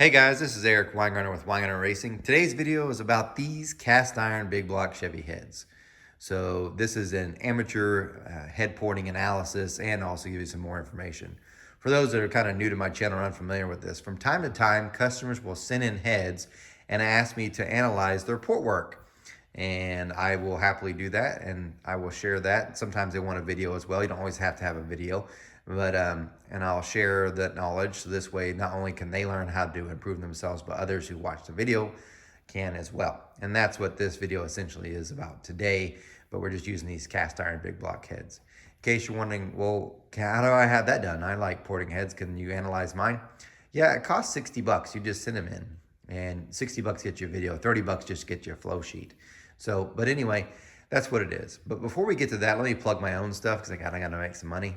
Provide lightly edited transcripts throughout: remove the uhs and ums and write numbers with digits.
Hey guys, this is Eric Weingartner with Weingartner Racing. Today's video is about these cast iron big block Chevy heads. So this is an amateur head porting analysis and also give you some more information. For those that are kind of new to my channel or unfamiliar with this, from time to time, customers will send in heads and ask me to analyze their port work. And I will happily do that, and I will share that. Sometimes they want a video as well. You don't always have to have a video, but and I'll share that knowledge. So this way, not only can they learn how to improve themselves, but others who watch the video can as well. And that's what this video essentially is about today. But we're just using these cast iron big block heads. In case you're wondering, well, how do I have that done? I like porting heads. Can you analyze mine? Yeah, it costs $60. You just send them in, and $60 gets you a video. $30 just gets you a flow sheet. So, but anyway, that's what it is. But before we get to that, let me plug my own stuff because I got to make some money.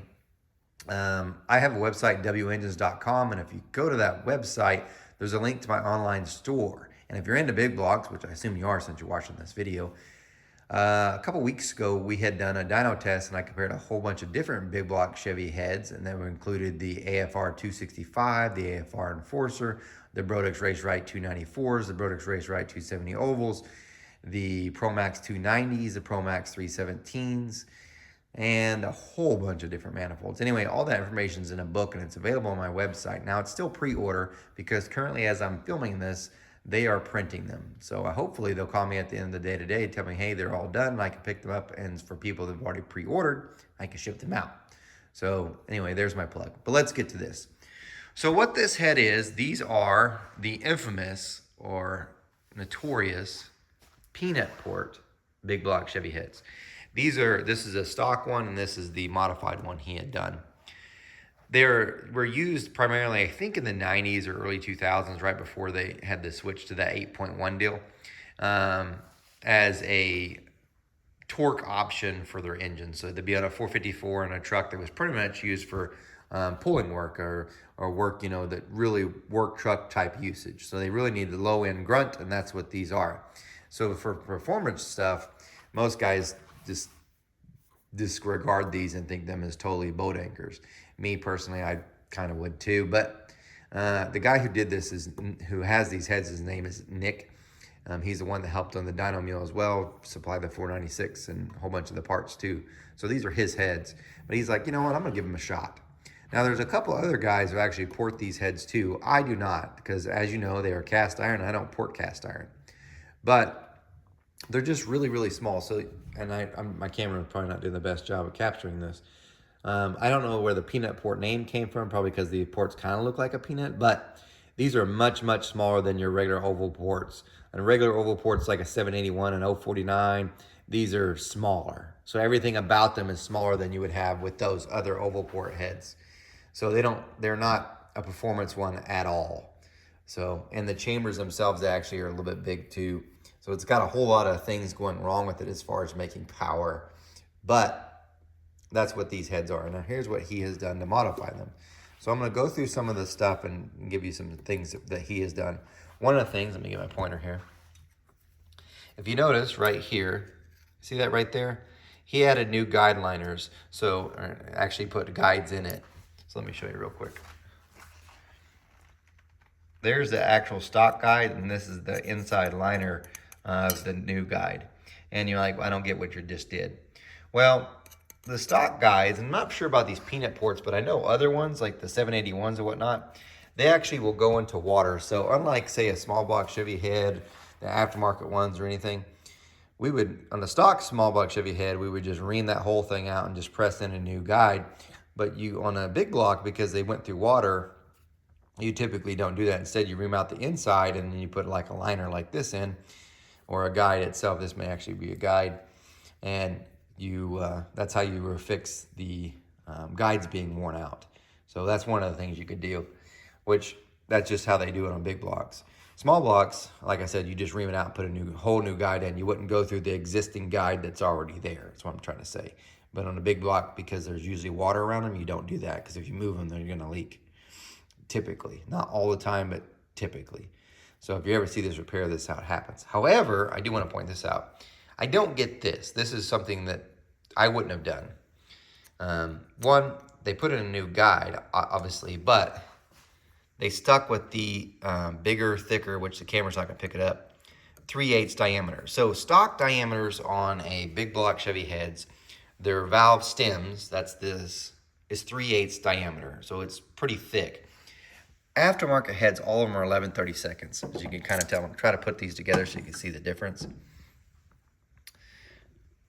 I have a website, wengines.com, and if you go to that website, there's a link to my online store. And if you're into big blocks, which I assume you are since you're watching this video, a couple weeks ago, we had done a dyno test, and I compared a whole bunch of different big block Chevy heads, and they were included the AFR 265, the AFR Enforcer, the Brodix Race Right 294s, the Brodix Race Right 270 ovals, the ProMax 290s, the ProMax 317s, and a whole bunch of different manifolds. Anyway, all that information is in a book, and it's available on my website. Now, it's still pre-order because currently, as I'm filming this, they are printing them. So hopefully they'll call me at the end of the day today, tell me, hey, they're all done, and I can pick them up. And for people that have already pre-ordered, I can ship them out. So anyway, there's my plug. But let's get to this. So what this head is, these are the infamous or notorious peanut port big block Chevy heads. This is a stock one, and this is the modified one he had done. They were used primarily, I think, in the 90s or early 2000s, right before they had to switch to that 8.1 deal, as a torque option for their engine. So they'd be on a 454 in a truck that was pretty much used for pulling work or work, that really work truck type usage. So they really need the low end grunt, and that's what these are. So for performance stuff, most guys just disregard these and think them as totally boat anchors. Me personally, I kind of would too. But the guy who did this who has these heads, his name is Nick. He's the one that helped on the dyno mule as well, supply the 496 and a whole bunch of the parts too. So these are his heads. But he's like, you know what, I'm gonna give him a shot. Now there's a couple other guys who actually port these heads too. I do not, because as you know, they are cast iron. I don't port cast iron. But they're just really, really small. So, and my camera is probably not doing the best job of capturing this. I don't know where the peanut port name came from, probably because the ports kind of look like a peanut, but these are much, much smaller than your regular oval ports. And a regular oval port's like a 781 and 049. These are smaller. So everything about them is smaller than you would have with those other oval port heads. So they're not a performance one at all. So, and the chambers themselves actually are a little bit big too. So it's got a whole lot of things going wrong with it as far as making power. But that's what these heads are. Now here's what he has done to modify them. So I'm going to go through some of the stuff and give you some things that he has done. One of the things, let me get my pointer here. If you notice right here, see that right there? He added new guide liners. So actually put guides in it. So let me show you real quick. There's the actual stock guide, and this is the inside liner of the new guide. And you're like, well, I don't get what you just did. Well, the stock guides, I'm not sure about these peanut ports, but I know other ones like the 781s or whatnot, they actually will go into water. So unlike, say, a small block Chevy head, the aftermarket ones or anything, we would, on the stock small block Chevy head, we would just ream that whole thing out and just press in a new guide. But you, on a big block, because they went through water, you typically don't do that. Instead, you ream out the inside and then you put like a liner like this in, or a guide itself. This may actually be a guide. And that's how you fix the guides being worn out. So that's one of the things you could do, which that's just how they do it on big blocks. Small blocks, like I said, you just ream it out and put a whole new guide in. You wouldn't go through the existing guide that's already there. That's what I'm trying to say. But on a big block, because there's usually water around them, you don't do that, because if you move them, they're going to leak. Typically, not all the time, but typically. So if you ever see this repair, this is how it happens. However, I do want to point this out. I don't get this. This is something that I wouldn't have done. One, they put in a new guide, obviously, but they stuck with the bigger, thicker, which the camera's not gonna pick it up, 3/8 diameter. So stock diameters on a big block Chevy heads, their valve stems, that's this, is 3/8 diameter. So it's pretty thick. Aftermarket heads, all of them are 11/32, as you can kind of tell. I'm try to put these together so you can see the difference.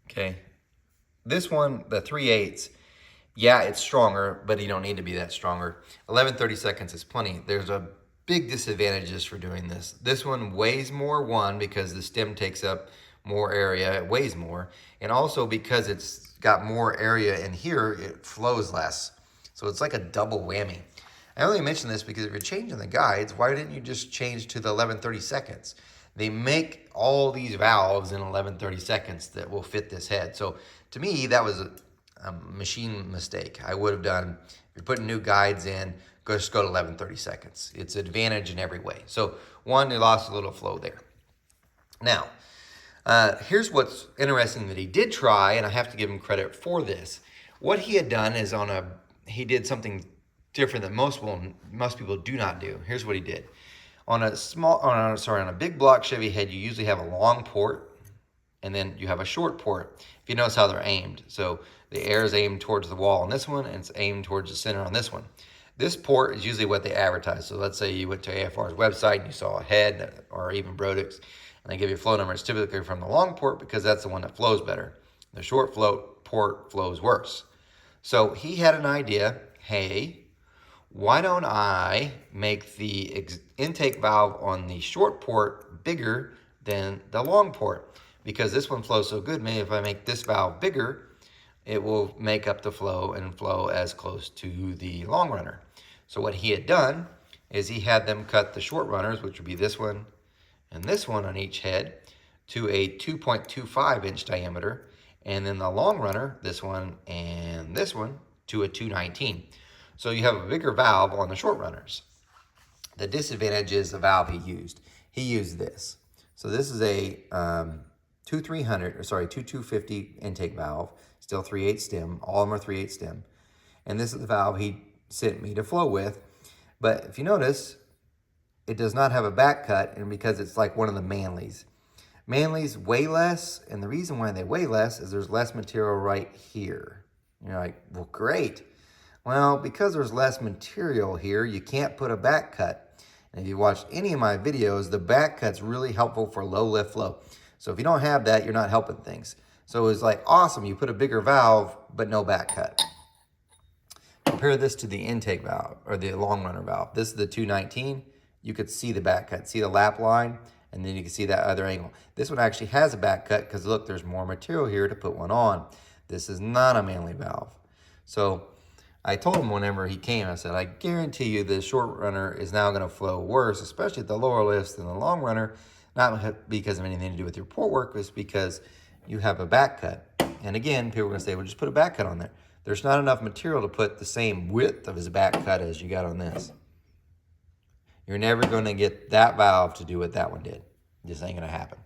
Okay, this one, the 3/8, yeah, it's stronger, but you don't need to be that stronger. 11/32 is plenty. There's a big disadvantages for doing this. This one weighs more, one, because the stem takes up more area, it weighs more, and also because it's got more area in here, it flows less. So it's like a double whammy. I only mention this because if you're changing the guides, why didn't you just change to the 11/32? They make all these valves in 11/32 that will fit this head. So to me, that was a machine mistake. I would have done, if you're putting new guides in, just go to 11/32. It's an advantage in every way. So one, they lost a little flow there. Now, here's what's interesting that he did try, and I have to give him credit for this. What he had done is he did something different that most people do not do. Here's what he did. On a big block Chevy head, you usually have a long port, and then you have a short port. If you notice how they're aimed. So the air is aimed towards the wall on this one, and it's aimed towards the center on this one. This port is usually what they advertise. So let's say you went to AFR's website and you saw a head, or even Brodix, and they give you a flow number. It's typically from the long port because that's the one that flows better. The short port flows worse. So he had an idea, hey, why don't I make the intake valve on the short port bigger than the long port? Because this one flows so good, maybe if I make this valve bigger, it will make up the flow and flow as close to the long runner. So what he had done is he had them cut the short runners, which would be this one and this one on each head, to a 2.25 inch diameter, and then the long runner, this one and this one, to a 219. So you have a bigger valve on the short runners. The disadvantage is the valve he used. He used this. So this is a 2250 intake valve, still 3/8 stem. All of them are 3/8 stem. And this is the valve he sent me to flow with. But if you notice, it does not have a back cut, and because it's like one of the Manleys. Manleys weigh less, and the reason why they weigh less is there's less material right here. You're like, well, great. Well, because there's less material here, you can't put a back cut. And if you watched any of my videos, the back cut's really helpful for low lift flow. So if you don't have that, you're not helping things. So it was like, awesome, you put a bigger valve, but no back cut. Compare this to the intake valve, or the long runner valve. This is the 219. You could see the back cut, see the lap line, and then you can see that other angle. This one actually has a back cut because look, there's more material here to put one on. This is not a Manley valve. So I told him whenever he came, I said, I guarantee you the short runner is now going to flow worse, especially at the lower lifts than the long runner, not because of anything to do with your port work, it's because you have a back cut. And again, people are going to say, well, just put a back cut on there. There's not enough material to put the same width of his back cut as you got on this. You're never going to get that valve to do what that one did. It just ain't going to happen.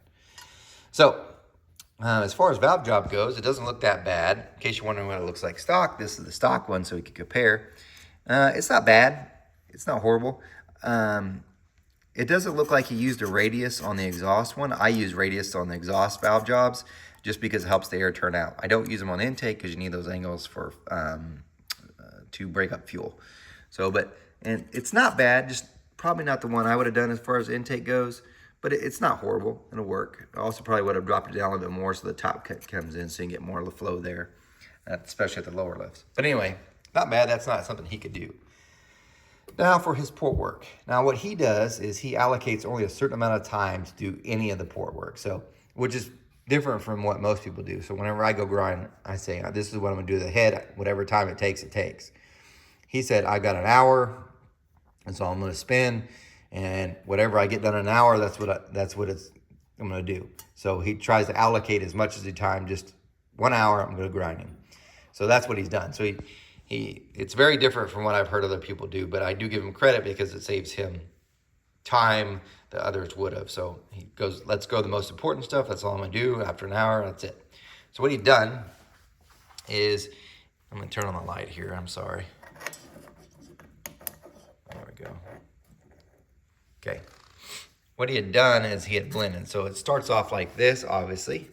So, as far as valve job goes, it doesn't look that bad. In case you're wondering what it looks like stock, this is the stock one so we can compare. It's not bad. It's not horrible. It doesn't look like he used a radius on the exhaust one. I use radius on the exhaust valve jobs just because it helps the air turn out. I don't use them on intake because you need those angles for to break up fuel. So, and it's not bad, just probably not the one I would have done as far as intake goes, but it's not horrible. It'll work. I also probably would have dropped it down a little bit more so the top cut comes in so you can get more of the flow there, especially at the lower lifts. But anyway, not bad. That's not something he could do. Now for his port work. Now what he does is he allocates only a certain amount of time to do any of the port work, so which is different from what most people do. So whenever I go grind, I say, this is what I'm going to do to the head. Whatever time it takes, it takes. He said, I got an hour, and so I'm going to spin, and whatever I get done in an hour, that's what I'm going to do. So he tries to allocate as much as the time, just 1 hour, I'm going to grind him. So that's what he's done. So it's very different from what I've heard other people do, but I do give him credit because it saves him time that others would have. So he goes, let's go the most important stuff. That's all I'm going to do. After an hour, that's it. So what he's done is, I'm going to turn on the light here. I'm sorry. There we go. what he had done is he had blended. So it starts off like this, obviously,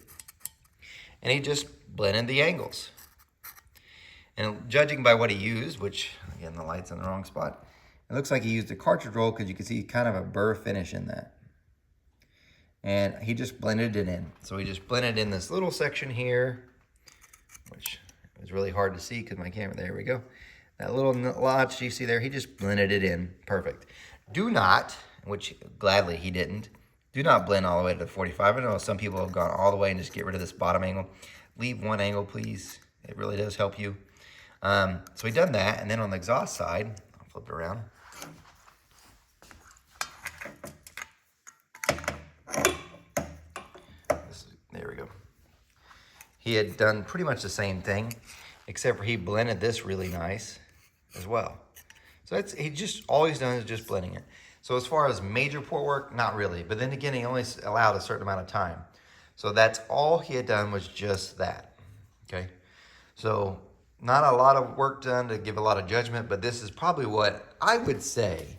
and he just blended the angles. And judging by what he used, which, again, the light's in the wrong spot, it looks like he used a cartridge roll because you can see kind of a burr finish in that. And he just blended it in. So he just blended in this little section here, which was really hard to see because my camera, there we go. That little notch you see there, he just blended it in, perfect. Do not, which gladly he didn't, do not blend all the way to the 45. I know some people have gone all the way and just get rid of this bottom angle. Leave one angle, please. It really does help you. So we done that, and then on the exhaust side, I'll flip it around. There we go. He had done pretty much the same thing, except for he blended this really nice as well. So that's, he just, all he's done is just blending it. So as far as major port work, not really. But then again, he only allowed a certain amount of time. So that's all he had done was just that, okay? So not a lot of work done to give a lot of judgment, but this is probably what I would say,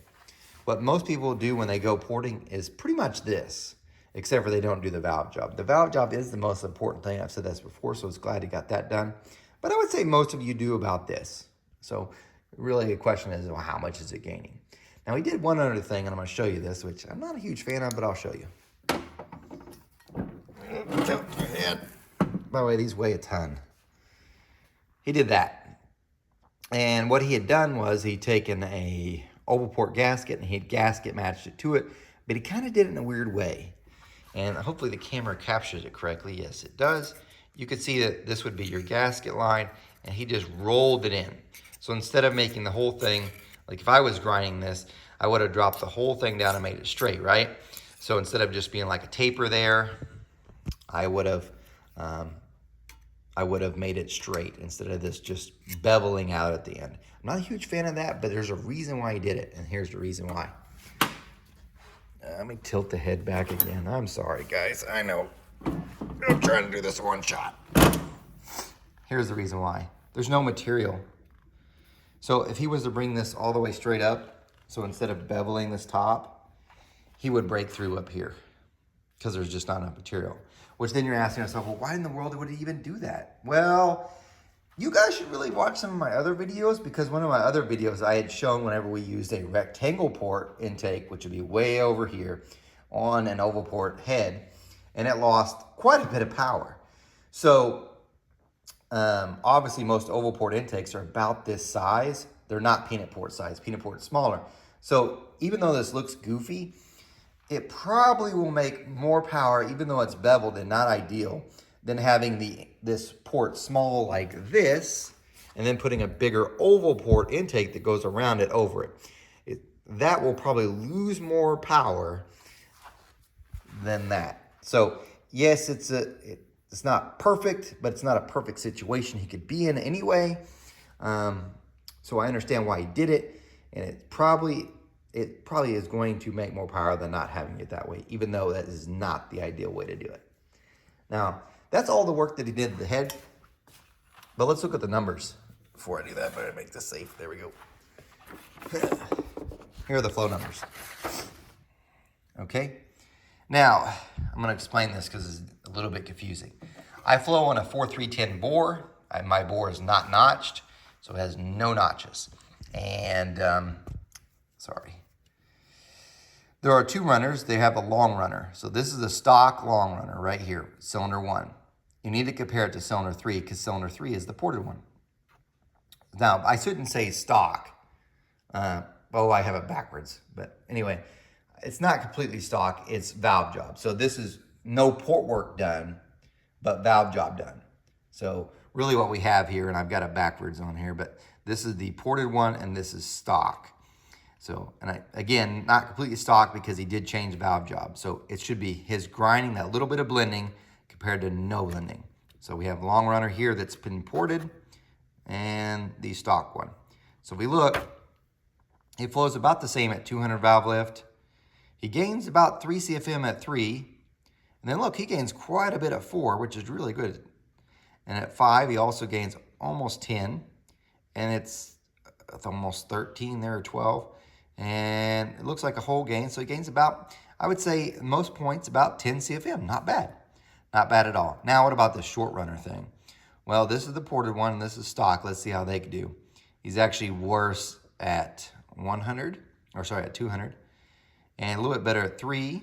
what most people do when they go porting is pretty much this, except for they don't do the valve job. The valve job is the most important thing. I've said this before, so I was glad he got that done. But I would say most of you do about this. So really the question is, well, how much is it gaining? Now he did one other thing, and I'm gonna show you this, which I'm not a huge fan of, but I'll show you. By the way, these weigh a ton. He did that. And what he had done was he'd taken a oval port gasket and he'd gasket matched it to it, but he kind of did it in a weird way. And hopefully the camera captures it correctly. Yes, it does. You could see that this would be your gasket line, and he just rolled it in. So instead of making the whole thing, like if I was grinding this, I would have dropped the whole thing down and made it straight, right? So instead of just being like a taper there, I would have made it straight instead of this just beveling out at the end. I'm not a huge fan of that, but there's a reason why he did it, and here's the reason why. Let me tilt the head back again. I'm sorry, guys. I know. I'm trying to do this one shot. Here's the reason why. There's no material. So if he was to bring this all the way straight up, so instead of beveling this top, he would break through up here because there's just not enough material. Which then you're asking yourself, well, why in the world would he even do that? Well, you guys should really watch some of my other videos, because one of my other videos I had shown whenever we used a rectangle port intake, which would be way over here on an oval port head, and it lost quite a bit of power. So obviously most oval port intakes are about this size. They're not peanut port size. Peanut port is smaller. So even though this looks goofy, it probably will make more power, even though it's beveled and not ideal, than having this port small like this, and then putting a bigger oval port intake that goes around it over it. That will probably lose more power than that. So yes, it's not perfect, but it's not a perfect situation he could be in anyway. So I understand why he did it, and it probably is going to make more power than not having it that way, even though that is not the ideal way to do it. Now, that's all the work that he did to the head, but let's look at the numbers. Before I do that, I better make this safe. There we go. Here are the flow numbers. Okay, now I'm going to explain this because it's a little bit confusing. I flow on a 4310 bore. My bore is not notched, so it has no notches. And, sorry. There are two runners. They have a long runner. So this is a stock long runner right here, cylinder 1. You need to compare it to cylinder 3 because cylinder 3 is the ported one. Now, I shouldn't say stock. Oh, I have it backwards. But anyway, it's not completely stock. It's valve job. So this is no port work done, but valve job done. So really what we have here, and I've got it backwards on here, but this is the ported one and this is stock. So, and again, not completely stock because he did change valve job. So it should be his grinding, that little bit of blending compared to no blending. So we have long runner here that's been ported and the stock one. So if we look, it flows about the same at 200 valve lift. He gains about 3 CFM at 3. And then look, he gains quite a bit at 4, which is really good. And at 5, he also gains almost 10. And it's almost 13 there, or 12. And it looks like a whole gain. So he gains about I would say most points about 10 CFM. Not bad. Not bad at all. Now, what about the short runner thing? Well, this is the ported one, and this is stock. Let's see how they could do. He's actually worse at 100, or sorry, at 200, and a little bit better at 3,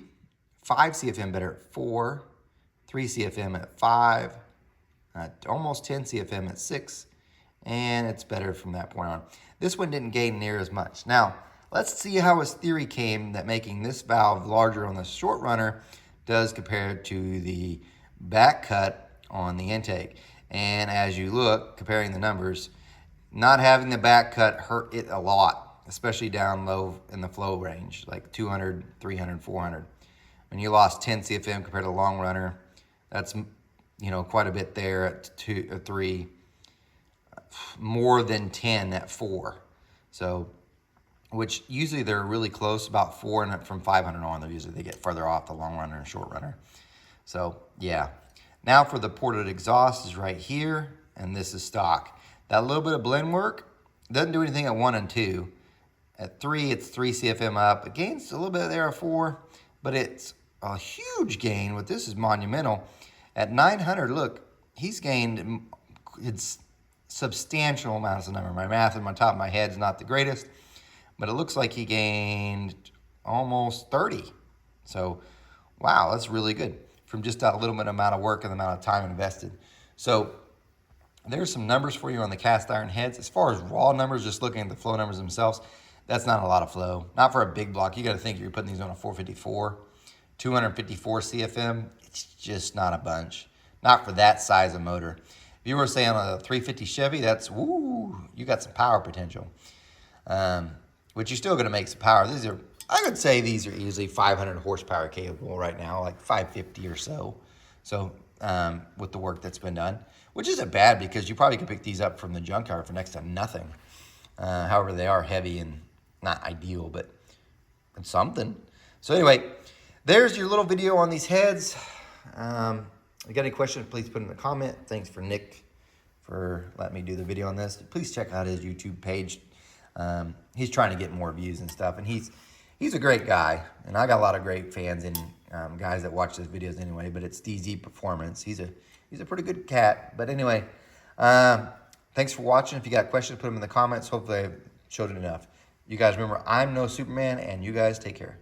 5 CFM better at 4, 3 CFM at 5, almost 10 CFM at 6, and it's better from that point on. This one didn't gain near as much. Now, let's see how his theory came that making this valve larger on the short runner does compared to the back cut on the intake. And as you look, comparing the numbers, not having the back cut hurt it a lot, especially down low in the flow range, like 200, 300, 400. When you lost 10 CFM compared to the long runner, that's, you know, quite a bit there at 2 or 3, more than 10 at 4. So, which usually they're really close, about 4, and from 500 on, they get further off the long runner and short runner. So, yeah. Now for the ported exhaust is right here, and this is stock. That little bit of blend work doesn't do anything at 1 and 2. At 3, it's 3 CFM up. It gains a little bit there at 4, but it's a huge gain. With this is monumental. At 900, look, he's gained it's substantial amounts of number. My math in my top of my head is not the greatest, but it looks like he gained almost 30. So, wow, that's really good from just that little bit amount of work and the amount of time invested. So there's some numbers for you on the cast iron heads. As far as raw numbers, just looking at the flow numbers themselves, that's not a lot of flow. Not for a big block. You got to think you're putting these on a 454, 254 CFM. It's just not a bunch. Not for that size of motor. If you were saying on a 350 Chevy, that's, woo, you got some power potential. Which you're still going to make some power. These are, I would say these are easily 500 horsepower capable right now, like 550 or so. So with the work that's been done, which isn't bad because you probably could pick these up from the junkyard for next to nothing. However, they are heavy and not ideal, but it's something. So anyway, there's your little video on these heads. If you got any questions, please put in the comment. Thanks for Nick for letting me do the video on this. Please check out his YouTube page. He's trying to get more views and stuff, and he's a great guy, and I got a lot of great fans and guys that watch his videos anyway. But it's DZ Performance. He's a pretty good cat. But anyway, thanks for watching. If you got questions, put them in the comments. Hopefully I showed it enough. You guys remember, I'm no Superman, and you guys take care.